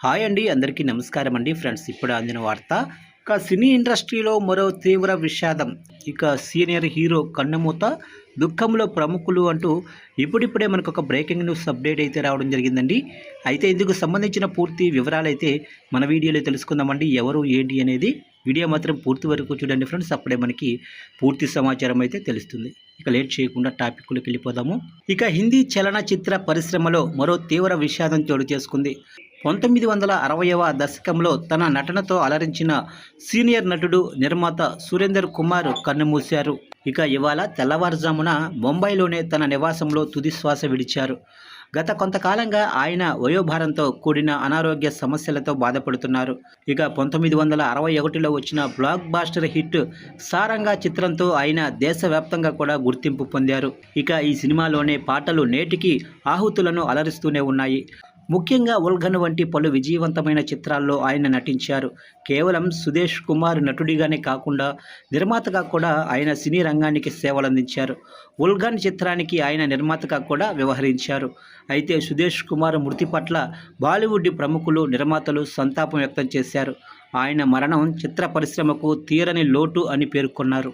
Hi అండి, అందరికీ నమస్కారం అండి. ఫ్రెండ్స్, ఇప్పుడు అందిన వార్త. ఇక సినీ ఇండస్ట్రీలో మరో తీవ్ర విషాదం. ఇక సీనియర్ హీరో కన్నుమూత, దుఃఖంలో ప్రముఖులు అంటూ ఇప్పుడిప్పుడే మనకు ఒక బ్రేకింగ్ న్యూస్ అప్డేట్ అయితే రావడం జరిగిందండి. అయితే ఇందుకు సంబంధించిన పూర్తి వివరాలు అయితే మన వీడియోలో తెలుసుకుందామండి. ఎవరు ఏంటి అనేది వీడియో మాత్రం పూర్తి వరకు చూడండి ఫ్రెండ్స్. అప్పుడే మనకి పూర్తి సమాచారం అయితే తెలుస్తుంది. ఇక లేట్ చేయకుండా టాపిక్లోకి వెళ్ళిపోదాము. ఇక హిందీ చలనచిత్ర పరిశ్రమలో మరో తీవ్ర విషాదం చోటు చేసుకుంది. 1960వ దశకంలో తన నటనతో అలరించిన సీనియర్ నటుడు, నిర్మాత సురేందర్ కుమార్ కన్నుమూశారు. ఇక ఇవాళ తెల్లవారుజామున ముంబైలోనే తన నివాసంలో తుది శ్వాస విడిచారు. గత కొంతకాలంగా ఆయన వయోభారంతో కూడిన అనారోగ్య సమస్యలతో బాధపడుతున్నారు. ఇక 1961లో వచ్చిన బ్లాక్ బాస్టర్ హిట్ సారంగా చిత్రంతో ఆయన దేశవ్యాప్తంగా కూడా గుర్తింపు పొందారు. ఇక ఈ సినిమాలోనే పాటలు నేటికి ఆహుతులను అలరిస్తూనే ఉన్నాయి. ముఖ్యంగా ఉల్ఘన్ వంటి పలు విజయవంతమైన చిత్రాల్లో ఆయన నటించారు. కేవలం సుదేష్ కుమార్ నటుడిగానే కాకుండా నిర్మాతగా కూడా ఆయన సినీ రంగానికి సేవలందించారు. ఉల్ఘన్ చిత్రానికి ఆయన నిర్మాతగా కూడా వ్యవహరించారు. అయితే సుదేష్ కుమార్ మృతి పట్ల బాలీవుడ్ ప్రముఖులు, నిర్మాతలు సంతాపం వ్యక్తం చేశారు. ఆయన మరణం చిత్ర పరిశ్రమకు తీరని లోటు అని పేర్కొన్నారు.